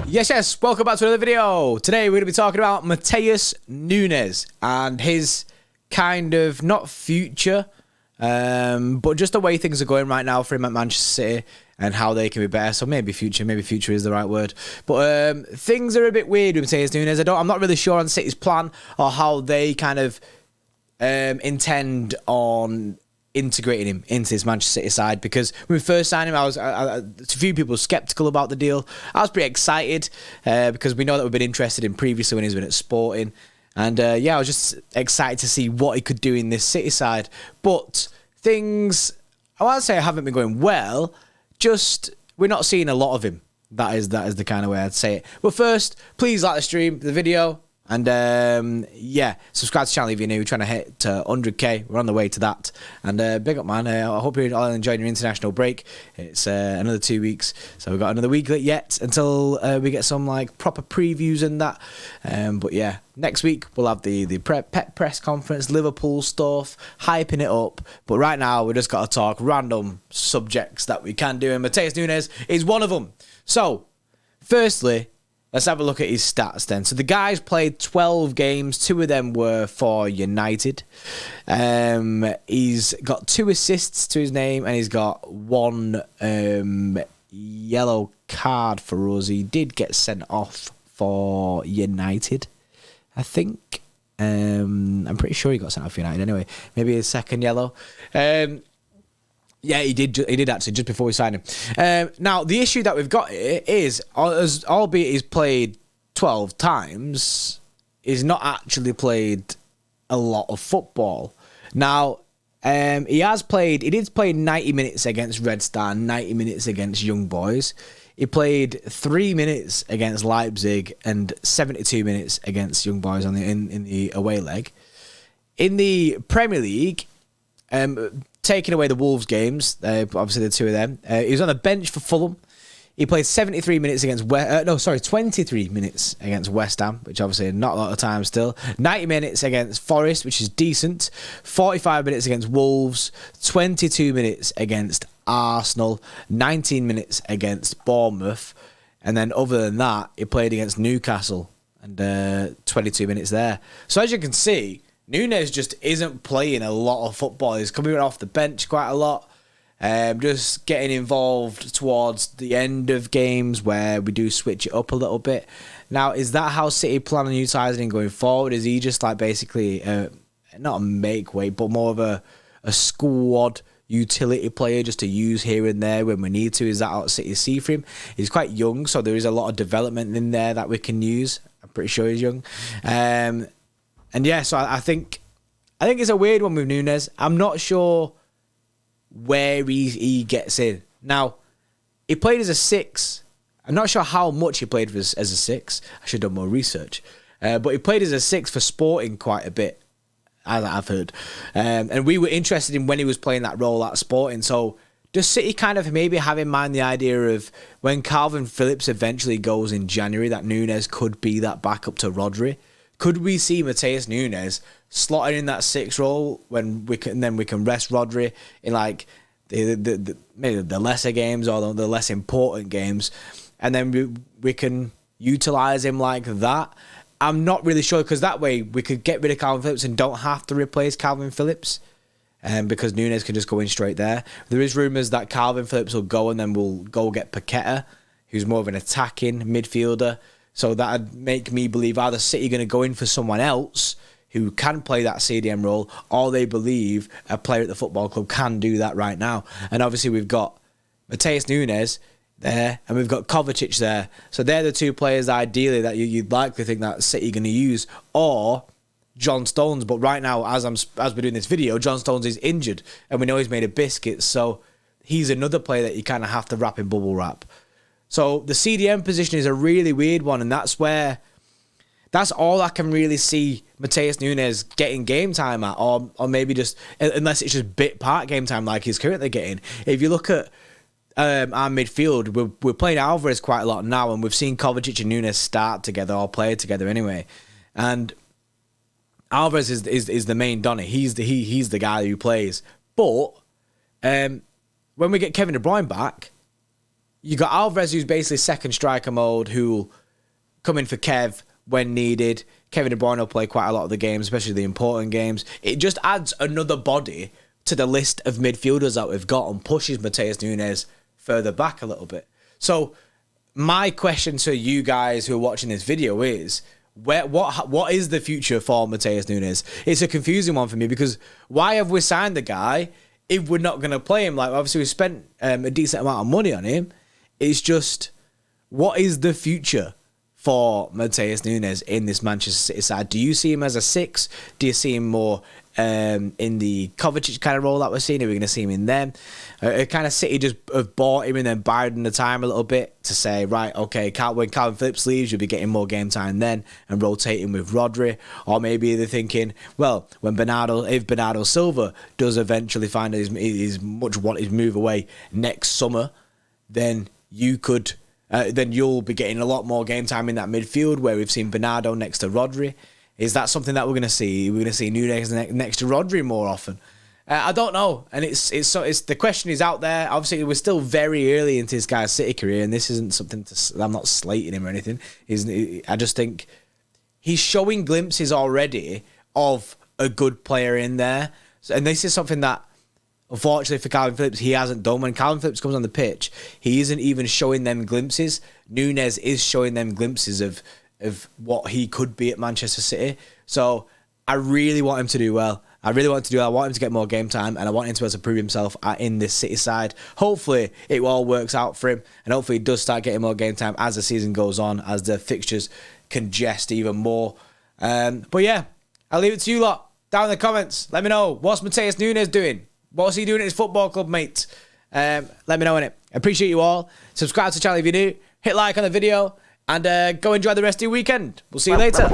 Yes, welcome back to another video. Today we're going to be talking about Matheus Nunes and his kind of, not future, but just the way things are going right now for him at Manchester City and how they can be better. So maybe future is the right word. But things are a bit weird with Matheus Nunes. I'm not really sure on City's plan or how they kind of intend on integrating him into this Manchester City side, because when we first signed him, a few people were sceptical about the deal. I was pretty excited because we know that we've been interested in previously when he's been at Sporting, and I was just excited to see what he could do in this City side. But things, I won't say haven't been going well, just we're not seeing a lot of him. That is the kind of way I'd say it. But first, please like the stream, the video. And, subscribe to the channel if you're new. We're trying to hit 100k. We're on the way to that. And big up, man. I hope you're all enjoying your international break. It's another 2 weeks. So we've got another week yet until we get some, like, proper previews and that. But, yeah, next week we'll have the pep press conference, Liverpool stuff, hyping it up. But right now we just got to talk random subjects that we can do. And Matheus Nunes is one of them. So, firstly, let's have a look at his stats then. So the guy's played 12 games. 2 of them were for United. He's got 2 assists to his name, and he's got 1 yellow card for us. He did get sent off for United, I think. I'm pretty sure he got sent off for United anyway. Maybe his second yellow. Yeah, he did actually, just before we signed him. Now, the issue that we've got here is, albeit he's played 12 times, he's not actually played a lot of football. Now, he did play 90 minutes against Red Star, 90 minutes against Young Boys. He played 3 minutes against Leipzig and 72 minutes against Young Boys in the away leg. In the Premier League, taking away the Wolves games, obviously the 2 of them, he was on the bench for Fulham. He played 23 minutes against 23 minutes against West Ham, which obviously not a lot of time still. 90 minutes against Forest, which is decent. 45 minutes against Wolves. 22 minutes against Arsenal. 19 minutes against Bournemouth. And then other than that, he played against Newcastle and 22 minutes there. So as you can see, Nunes just isn't playing a lot of football. He's coming off the bench quite a lot. Just getting involved towards the end of games where we do switch it up a little bit. Now, is that how City plan on utilising him going forward? Is he just like basically, not a make weight, but more of a squad utility player just to use here and there when we need to? Is that what City see for him? He's quite young, so there is a lot of development in there that we can use. I'm pretty sure he's young. And yeah, so I think it's a weird one with Nunes. I'm not sure where he gets in. Now, he played as a 6. I'm not sure how much he played as a 6. I should have done more research. But he played as a 6 for Sporting quite a bit, as I've heard. And we were interested in when he was playing that role at Sporting. So does City kind of maybe have in mind the idea of when Calvin Phillips eventually goes in January, that Nunes could be that backup to Rodri? Could we see Matheus Nunes slotting in that 6 role when we can rest Rodri in like maybe the lesser games or the less important games, and then we can utilise him like that? I'm not really sure, because that way we could get rid of Calvin Phillips and don't have to replace Calvin Phillips, because Nunes can just go in straight there. There is rumours that Calvin Phillips will go and then we'll go get Paqueta, who's more of an attacking midfielder. So that would make me believe either City going to go in for someone else who can play that CDM role, or they believe a player at the football club can do that right now. And obviously we've got Matheus Nunes there, and we've got Kovacic there. So they're the 2 players ideally that you'd likely think that City are going to use, or John Stones. But right now, as we're doing this video, John Stones is injured, and we know he's made a biscuit. So he's another player that you kind of have to wrap in bubble wrap. So the CDM position is a really weird one, and that's all I can really see Matheus Nunes getting game time at, or maybe just, unless it's just bit part game time like he's currently getting. If you look at our midfield, we're playing Alvarez quite a lot now, and we've seen Kovacic and Nunes start together or play together anyway. And Alvarez is the main Donny. He's the guy who plays. But when we get Kevin De Bruyne back, you got Alvarez, who's basically second striker mode, who'll come in for Kev when needed. Kevin De Bruyne will play quite a lot of the games, especially the important games. It just adds another body to the list of midfielders that we've got and pushes Matheus Nunes further back a little bit. So my question to you guys who are watching this video is, what is the future for Matheus Nunes? It's a confusing one for me, because why have we signed the guy if we're not going to play him? Like, obviously we spent a decent amount of money on him. It's just, what is the future for Matheus Nunes in this Manchester City side? Do you see him as a 6? Do you see him more in the Kovacic kind of role that we're seeing? Are we going to see him in them? Kind of City just have bought him and then biding the time a little bit to say, right, okay, when Calvin Phillips leaves, you'll be getting more game time then and rotating with Rodri. Or maybe they're thinking, well, if Bernardo Silva does eventually find his move away next summer, then you'll be getting a lot more game time in that midfield where we've seen Bernardo next to Rodri. Is that something that we're going to see? We're going to see Nunes next to Rodri more often. I don't know, and it's the question is out there. Obviously, we're still very early into this guy's City career, and this isn't something I'm not slating him or anything. I just think he's showing glimpses already of a good player in there, and this is something that, unfortunately for Calvin Phillips, he hasn't done. When Calvin Phillips comes on the pitch, he isn't even showing them glimpses. Nunes is showing them glimpses of what he could be at Manchester City. So I really want him to do well. I want him to get more game time, and I want him to be able to prove himself in this City side. Hopefully it all works out for him, and hopefully he does start getting more game time as the season goes on, as the fixtures congest even more. But yeah, I'll leave it to you lot down in the comments. Let me know, what's Matheus Nunes doing? What's he doing at his football club, mate? Let me know, innit? I appreciate you all. Subscribe to the channel if you're new. Hit like on the video. And go enjoy the rest of your weekend. We'll see you later.